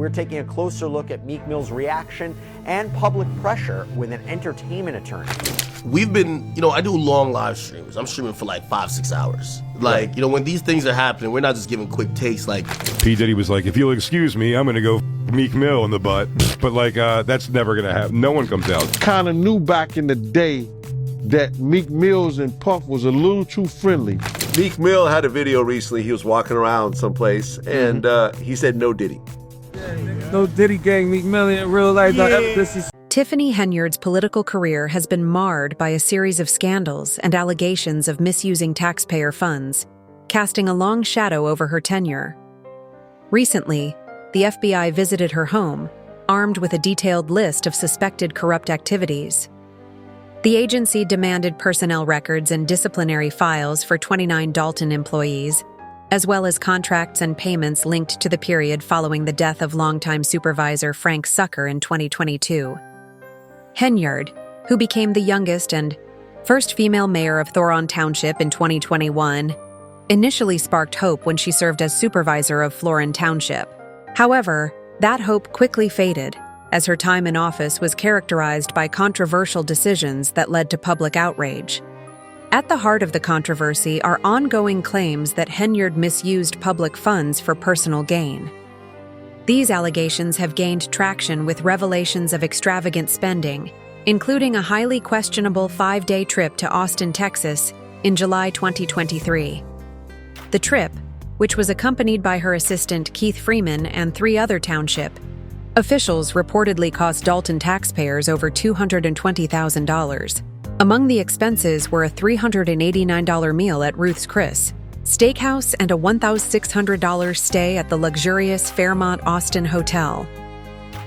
we're taking a closer look at Meek Mill's reaction and public pressure with an entertainment attorney. We've been, I do long live streams. I'm streaming for like 5-6 hours. Like, when these things are happening, we're not just giving quick takes. Like, P. Diddy was like, if you'll excuse me, I'm going to go Meek Mill in the butt. But like, that's never going to happen. No one comes out. Kind of knew back in the day that Meek Mills and Puff was a little too friendly. Meek Mill had a video recently. He was walking around someplace, and he said, "No Diddy." No Diddy gang, Meek Mill in real life. Tiffany Henyard's political career has been marred by a series of scandals and allegations of misusing taxpayer funds, casting a long shadow over her tenure. Recently, the FBI visited her home, armed with a detailed list of suspected corrupt activities. The agency demanded personnel records and disciplinary files for 29 Dalton employees, as well as contracts and payments linked to the period following the death of longtime supervisor Frank Sucker in 2022. Henyard, who became the youngest and first female mayor of Thoron Township in 2021, initially sparked hope when she served as supervisor of Florin Township. However, that hope quickly faded, as her time in office was characterized by controversial decisions that led to public outrage. At the heart of the controversy are ongoing claims that Henyard misused public funds for personal gain. These allegations have gained traction with revelations of extravagant spending, including a highly questionable 5-day trip to Austin, Texas, in July 2023. The trip, which was accompanied by her assistant Keith Freeman and 3 other township officials, reportedly cost Dalton taxpayers over $220,000. Among the expenses were a $389 meal at Ruth's Chris Steakhouse and a $1,600 stay at the luxurious Fairmont Austin Hotel.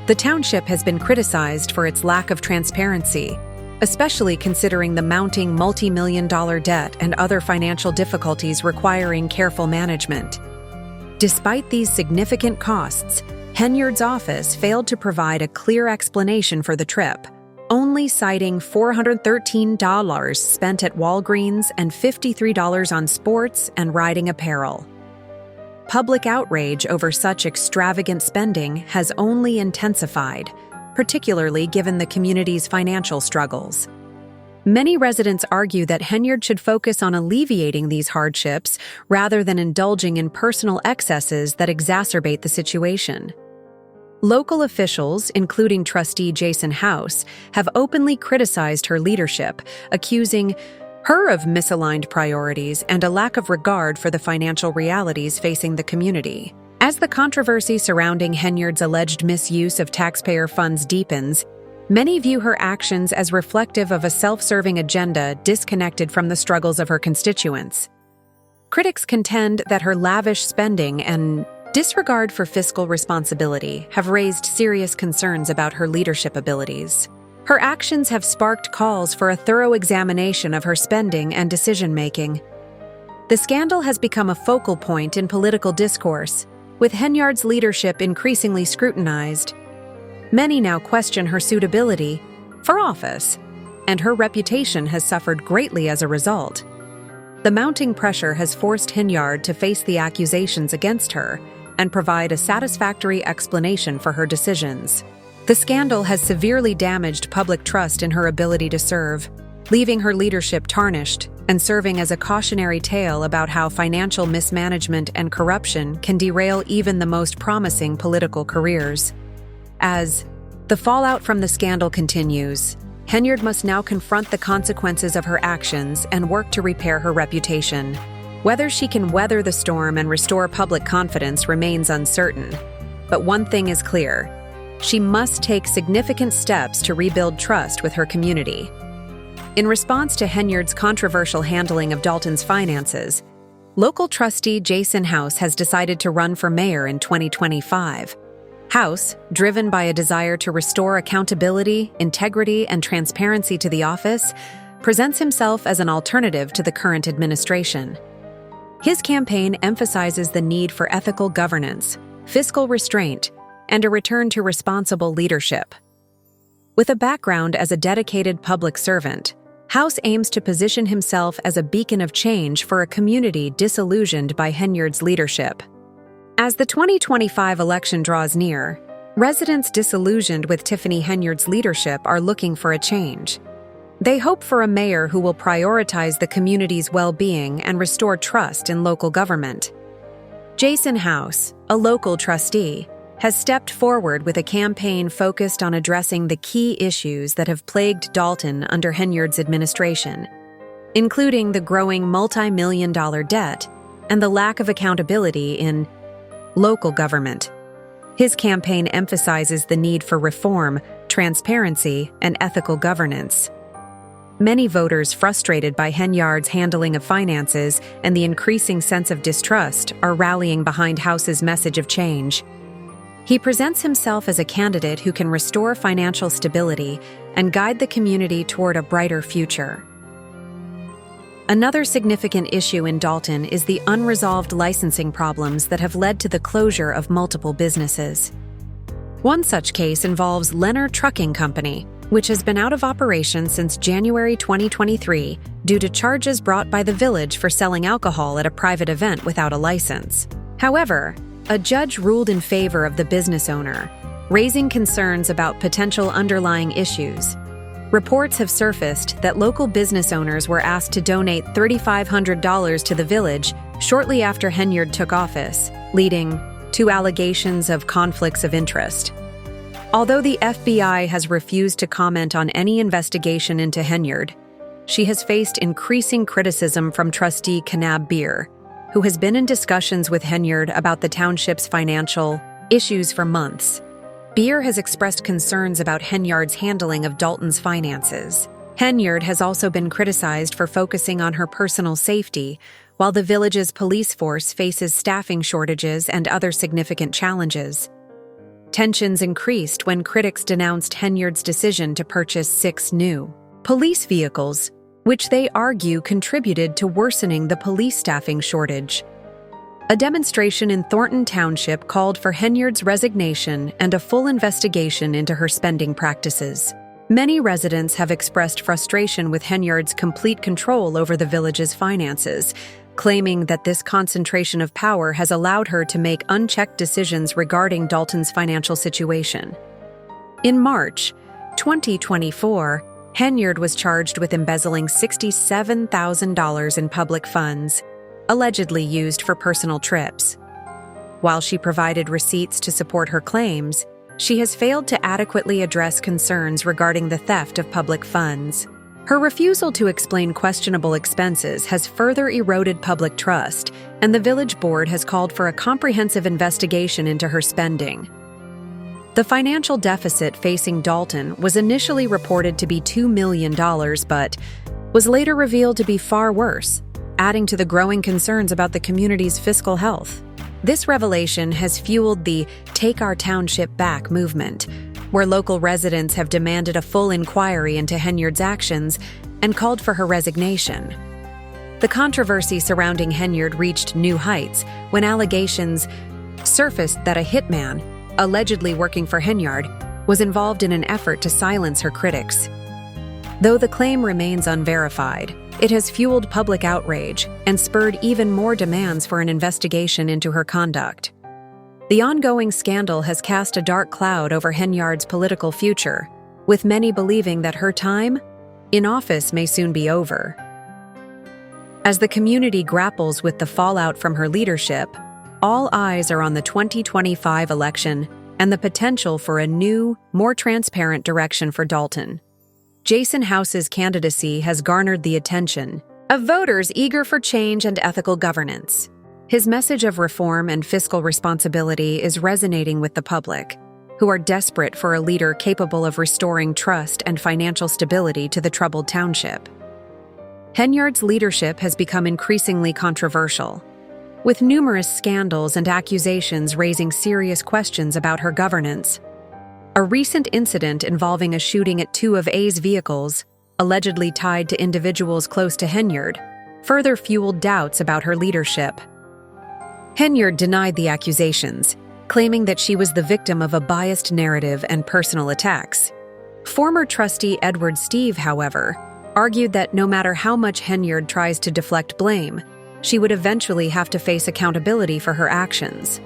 The township has been criticized for its lack of transparency, especially considering the mounting multi-million-dollar debt and other financial difficulties requiring careful management. Despite these significant costs, Henyard's office failed to provide a clear explanation for the trip, only citing $413 spent at Walgreens and $53 on sports and riding apparel. Public outrage over such extravagant spending has only intensified, particularly given the community's financial struggles. Many residents argue that Henyard should focus on alleviating these hardships rather than indulging in personal excesses that exacerbate the situation. Local officials, including trustee Jason House, have openly criticized her leadership, accusing her of misaligned priorities and a lack of regard for the financial realities facing the community. As the controversy surrounding Henyard's alleged misuse of taxpayer funds deepens, many view her actions as reflective of a self-serving agenda disconnected from the struggles of her constituents. Critics contend that her lavish spending and disregard for fiscal responsibility have raised serious concerns about her leadership abilities. Her actions have sparked calls for a thorough examination of her spending and decision-making. The scandal has become a focal point in political discourse, with Henyard's leadership increasingly scrutinized. Many now question her suitability for office, and her reputation has suffered greatly as a result. The mounting pressure has forced Henyard to face the accusations against her and provide a satisfactory explanation for her decisions. The scandal has severely damaged public trust in her ability to serve, leaving her leadership tarnished and serving as a cautionary tale about how financial mismanagement and corruption can derail even the most promising political careers. As the fallout from the scandal continues, Henyard must now confront the consequences of her actions and work to repair her reputation. Whether she can weather the storm and restore public confidence remains uncertain. But one thing is clear: she must take significant steps to rebuild trust with her community. In response to Henyard's controversial handling of Dalton's finances, local trustee Jason House has decided to run for mayor in 2025. House, driven by a desire to restore accountability, integrity, and transparency to the office, presents himself as an alternative to the current administration. His campaign emphasizes the need for ethical governance, fiscal restraint, and a return to responsible leadership. With a background as a dedicated public servant, House aims to position himself as a beacon of change for a community disillusioned by Henyard's leadership. As the 2025 election draws near, Residents disillusioned with Tiffany Henyard's leadership are looking for a change. They hope for a mayor who will prioritize the community's well-being and restore trust in local government. Jason House, a local trustee, has stepped forward with a campaign focused on addressing the key issues that have plagued Dalton under Henyard's administration, including the growing multi-million-dollar debt and the lack of accountability in local government. His campaign emphasizes the need for reform, transparency, and ethical governance. Many voters frustrated by Henyard's handling of finances and the increasing sense of distrust are rallying behind House's message of change. He presents himself as a candidate who can restore financial stability and guide the community toward a brighter future. Another significant issue in Dalton is the unresolved licensing problems that have led to the closure of multiple businesses. One such case involves Leonard Trucking Company, which has been out of operation since January 2023 due to charges brought by the village for selling alcohol at a private event without a license. However, a judge ruled in favor of the business owner, raising concerns about potential underlying issues. Reports have surfaced that local business owners were asked to donate $3,500 to the village shortly after Henyard took office, leading to allegations of conflicts of interest. Although the FBI has refused to comment on any investigation into Henyard, she has faced increasing criticism from trustee Kanab Beer, who has been in discussions with Henyard about the township's financial issues for months. Beer has expressed concerns about Henyard's handling of Dalton's finances. Henyard has also been criticized for focusing on her personal safety, while the village's police force faces staffing shortages and other significant challenges. Tensions increased when critics denounced Henyard's decision to purchase 6 new police vehicles, which they argue contributed to worsening the police staffing shortage. A demonstration in Thornton Township called for Henyard's resignation and a full investigation into her spending practices. Many residents have expressed frustration with Henyard's complete control over the village's finances, claiming that this concentration of power has allowed her to make unchecked decisions regarding Dalton's financial situation. In March 2024, Henyard was charged with embezzling $67,000 in public funds, allegedly used for personal trips. While she provided receipts to support her claims, she has failed to adequately address concerns regarding the theft of public funds. Her refusal to explain questionable expenses has further eroded public trust, and the village board has called for a comprehensive investigation into her spending. The financial deficit facing Dalton was initially reported to be $2 million, but was later revealed to be far worse, adding to the growing concerns about the community's fiscal health. This revelation has fueled the Take Our Township Back movement, where local residents have demanded a full inquiry into Henyard's actions and called for her resignation. The controversy surrounding Henyard reached new heights when allegations surfaced that a hitman, allegedly working for Henyard, was involved in an effort to silence her critics. Though the claim remains unverified, it has fueled public outrage and spurred even more demands for an investigation into her conduct. The ongoing scandal has cast a dark cloud over Henyard's political future, with many believing that her time in office may soon be over. As the community grapples with the fallout from her leadership, all eyes are on the 2025 election and the potential for a new, more transparent direction for Dalton. Jason House's candidacy has garnered the attention of voters eager for change and ethical governance. His message of reform and fiscal responsibility is resonating with the public, who are desperate for a leader capable of restoring trust and financial stability to the troubled township. Henyard's leadership has become increasingly controversial, with numerous scandals and accusations raising serious questions about her governance. A recent incident involving a shooting at 2 of A's vehicles, allegedly tied to individuals close to Henyard, further fueled doubts about her leadership. Henyard denied the accusations, claiming that she was the victim of a biased narrative and personal attacks. Former trustee Edward Steve, however, argued that no matter how much Henyard tries to deflect blame, she would eventually have to face accountability for her actions.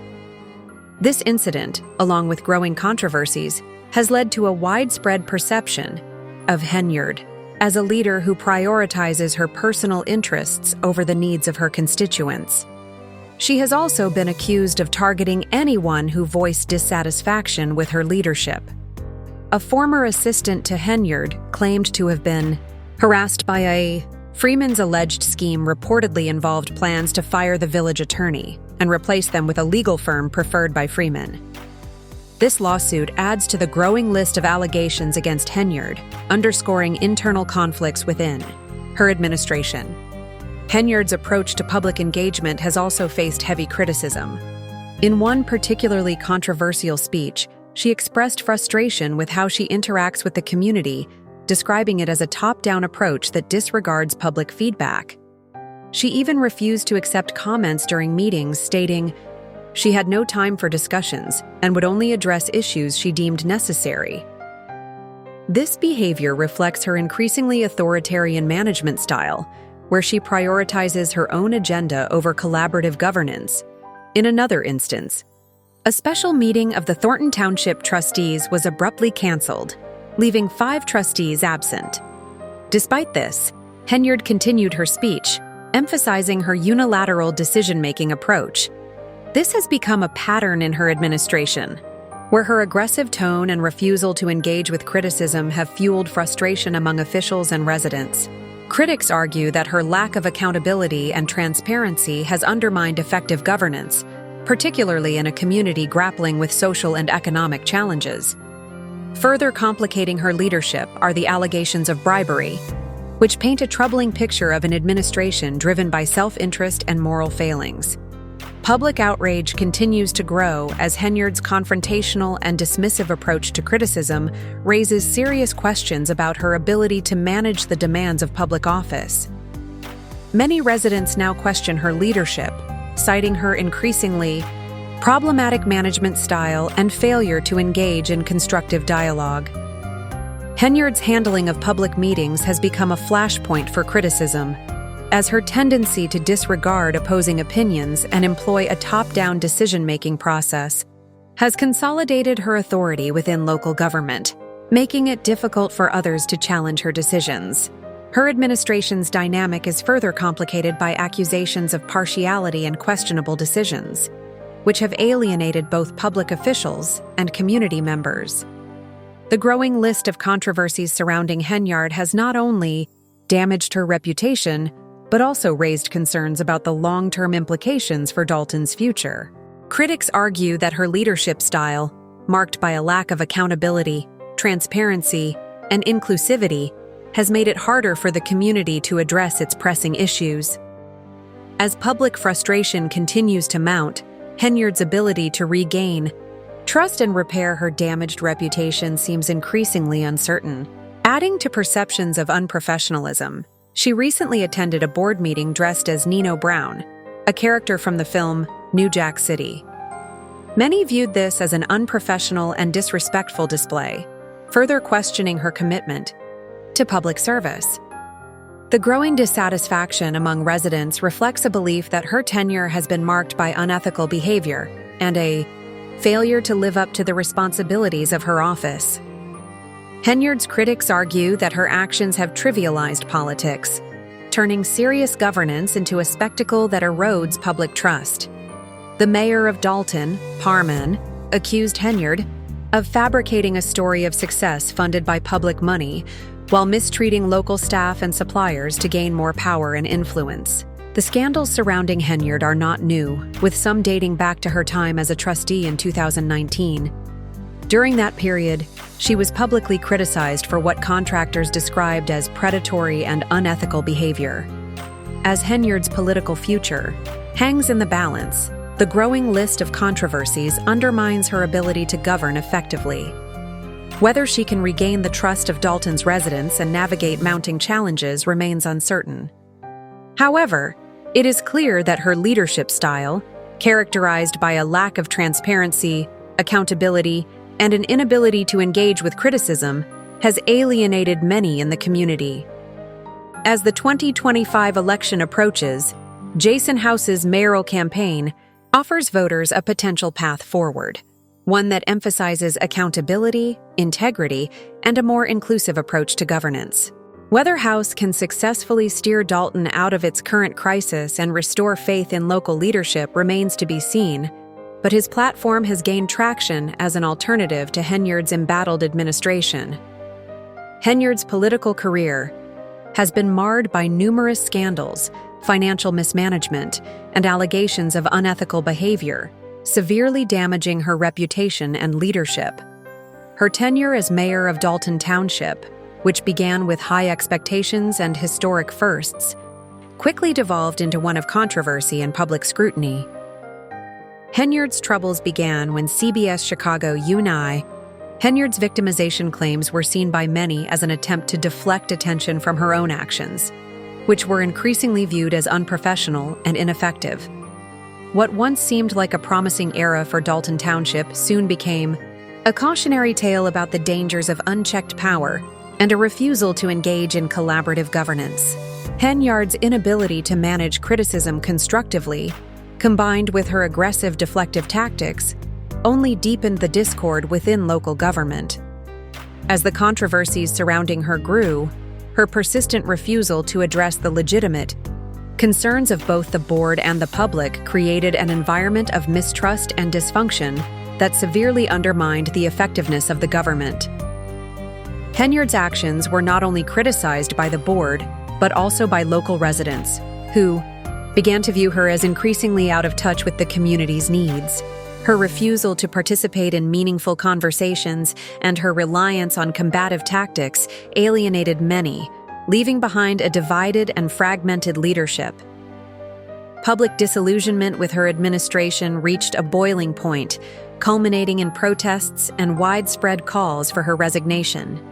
This incident, along with growing controversies, has led to a widespread perception of Henyard as a leader who prioritizes her personal interests over the needs of her constituents. She has also been accused of targeting anyone who voiced dissatisfaction with her leadership. A former assistant to Henyard claimed to have been harassed by a Freeman's alleged scheme reportedly involved plans to fire the village attorney and replace them with a legal firm preferred by Freeman. This lawsuit adds to the growing list of allegations against Henyard, underscoring internal conflicts within her administration. Henyard's approach to public engagement has also faced heavy criticism. In one particularly controversial speech, she expressed frustration with how she interacts with the community, describing it as a top-down approach that disregards public feedback. She even refused to accept comments during meetings, stating she had no time for discussions and would only address issues she deemed necessary. This behavior reflects her increasingly authoritarian management style, where she prioritizes her own agenda over collaborative governance. In another instance, a special meeting of the Thornton Township trustees was abruptly canceled, leaving 5 trustees absent. Despite this, Henyard continued her speech, emphasizing her unilateral decision-making approach. This has become a pattern in her administration, where her aggressive tone and refusal to engage with criticism have fueled frustration among officials and residents. Critics argue that her lack of accountability and transparency has undermined effective governance, particularly in a community grappling with social and economic challenges. Further complicating her leadership are the allegations of bribery, which paint a troubling picture of an administration driven by self-interest and moral failings. Public outrage continues to grow as Henyard's confrontational and dismissive approach to criticism raises serious questions about her ability to manage the demands of public office. Many residents now question her leadership, citing her increasingly problematic management style and failure to engage in constructive dialogue. Henyard's handling of public meetings has become a flashpoint for criticism, as her tendency to disregard opposing opinions and employ a top-down decision-making process has consolidated her authority within local government, making it difficult for others to challenge her decisions. Her administration's dynamic is further complicated by accusations of partiality and questionable decisions, which have alienated both public officials and community members. The growing list of controversies surrounding Henyard has not only damaged her reputation, but also raised concerns about the long-term implications for Dalton's future. Critics argue that her leadership style, marked by a lack of accountability, transparency, and inclusivity, has made it harder for the community to address its pressing issues. As public frustration continues to mount, Henyard's ability to regain trust and repair her damaged reputation seems increasingly uncertain. Adding to perceptions of unprofessionalism, she recently attended a board meeting dressed as Nino Brown, a character from the film New Jack City. Many viewed this as an unprofessional and disrespectful display, further questioning her commitment to public service. The growing dissatisfaction among residents reflects a belief that her tenure has been marked by unethical behavior and a failure to live up to the responsibilities of her office. Henyard's critics argue that her actions have trivialized politics, turning serious governance into a spectacle that erodes public trust. The mayor of Dalton, Parman, accused Henyard of fabricating a story of success funded by public money while mistreating local staff and suppliers to gain more power and influence. The scandals surrounding Henyard are not new, with some dating back to her time as a trustee in 2019. During that period, she was publicly criticized for what contractors described as predatory and unethical behavior. As Henyard's political future hangs in the balance, the growing list of controversies undermines her ability to govern effectively. Whether she can regain the trust of Dalton's residents and navigate mounting challenges remains uncertain. However, it is clear that her leadership style, characterized by a lack of transparency, accountability, and an inability to engage with criticism, has alienated many in the community. As the 2025 election approaches, Jason House's mayoral campaign offers voters a potential path forward, one that emphasizes accountability, integrity, and a more inclusive approach to governance. Whether House can successfully steer Dalton out of its current crisis and restore faith in local leadership remains to be seen, but his platform has gained traction as an alternative to Henyard's embattled administration. Henyard's political career has been marred by numerous scandals, financial mismanagement, and allegations of unethical behavior, severely damaging her reputation and leadership. Her tenure as mayor of Dalton Township, which began with high expectations and historic firsts, quickly devolved into one of controversy and public scrutiny. Henyard's troubles began when CBS Chicago UNI. Henyard's victimization claims were seen by many as an attempt to deflect attention from her own actions, which were increasingly viewed as unprofessional and ineffective. What once seemed like a promising era for Dalton Township soon became a cautionary tale about the dangers of unchecked power and a refusal to engage in collaborative governance. Henyard's inability to manage criticism constructively, combined with her aggressive deflective tactics, only deepened the discord within local government. As the controversies surrounding her grew, her persistent refusal to address the legitimate concerns of both the board and the public created an environment of mistrust and dysfunction that severely undermined the effectiveness of the government. Henyard's actions were not only criticized by the board, but also by local residents, who began to view her as increasingly out of touch with the community's needs. Her refusal to participate in meaningful conversations and her reliance on combative tactics alienated many, leaving behind a divided and fragmented leadership. Public disillusionment with her administration reached a boiling point, culminating in protests and widespread calls for her resignation.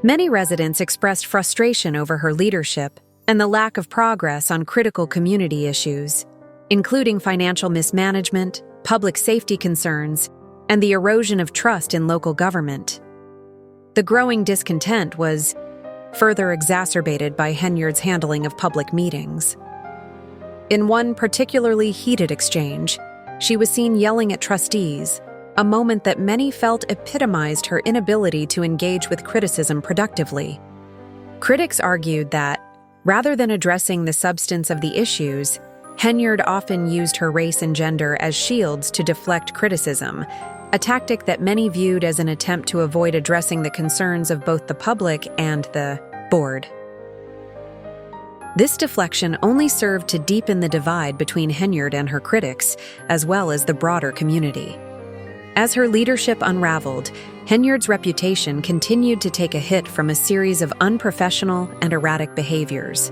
Many residents expressed frustration over her leadership and the lack of progress on critical community issues, including financial mismanagement, public safety concerns, and the erosion of trust in local government. The growing discontent was further exacerbated by Henyard's handling of public meetings. In one particularly heated exchange, she was seen yelling at trustees, a moment that many felt epitomized her inability to engage with criticism productively. Critics argued that, rather than addressing the substance of the issues, Henyard often used her race and gender as shields to deflect criticism, a tactic that many viewed as an attempt to avoid addressing the concerns of both the public and the board. This deflection only served to deepen the divide between Henyard and her critics, as well as the broader community. As her leadership unraveled, Henyard's reputation continued to take a hit from a series of unprofessional and erratic behaviors.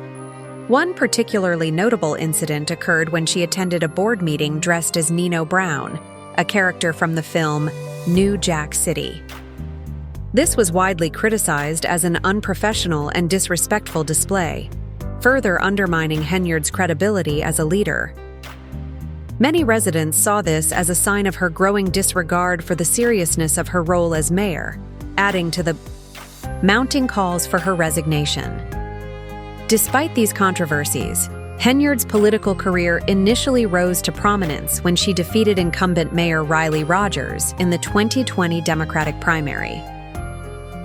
One particularly notable incident occurred when she attended a board meeting dressed as Nino Brown, a character from the film New Jack City. This was widely criticized as an unprofessional and disrespectful display, further undermining Henyard's credibility as a leader. Many residents saw this as a sign of her growing disregard for the seriousness of her role as mayor, adding to the mounting calls for her resignation. Despite these controversies, Henyard's political career initially rose to prominence when she defeated incumbent Mayor Riley Rogers in the 2020 Democratic primary.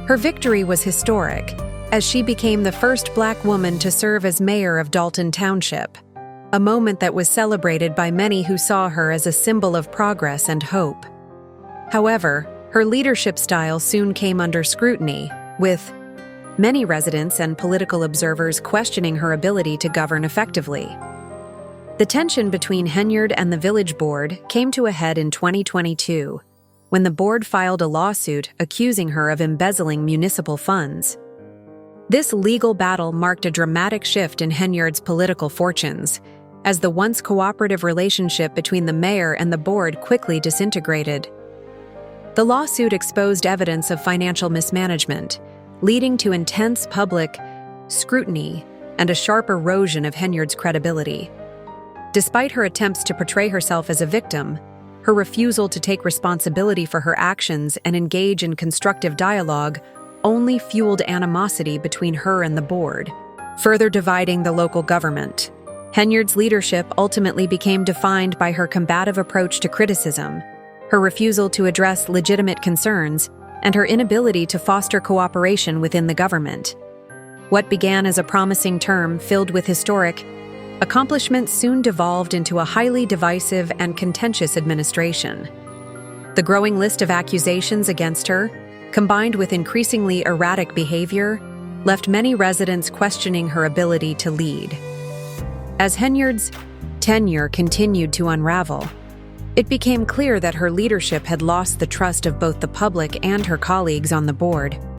Her victory was historic, as she became the first Black woman to serve as mayor of Dalton Township, a moment that was celebrated by many who saw her as a symbol of progress and hope. However, her leadership style soon came under scrutiny, with many residents and political observers questioning her ability to govern effectively. The tension between Henyard and the village board came to a head in 2022, when the board filed a lawsuit accusing her of embezzling municipal funds. This legal battle marked a dramatic shift in Henyard's political fortunes, as the once cooperative relationship between the mayor and the board quickly disintegrated. The lawsuit exposed evidence of financial mismanagement, leading to intense public scrutiny and a sharp erosion of Henyard's credibility. Despite her attempts to portray herself as a victim, her refusal to take responsibility for her actions and engage in constructive dialogue only fueled animosity between her and the board, further dividing the local government. Henyard's leadership ultimately became defined by her combative approach to criticism, her refusal to address legitimate concerns, and her inability to foster cooperation within the government. What began as a promising term filled with historic accomplishments soon devolved into a highly divisive and contentious administration. The growing list of accusations against her, combined with increasingly erratic behavior, left many residents questioning her ability to lead. As Henyard's tenure continued to unravel, it became clear that her leadership had lost the trust of both the public and her colleagues on the board.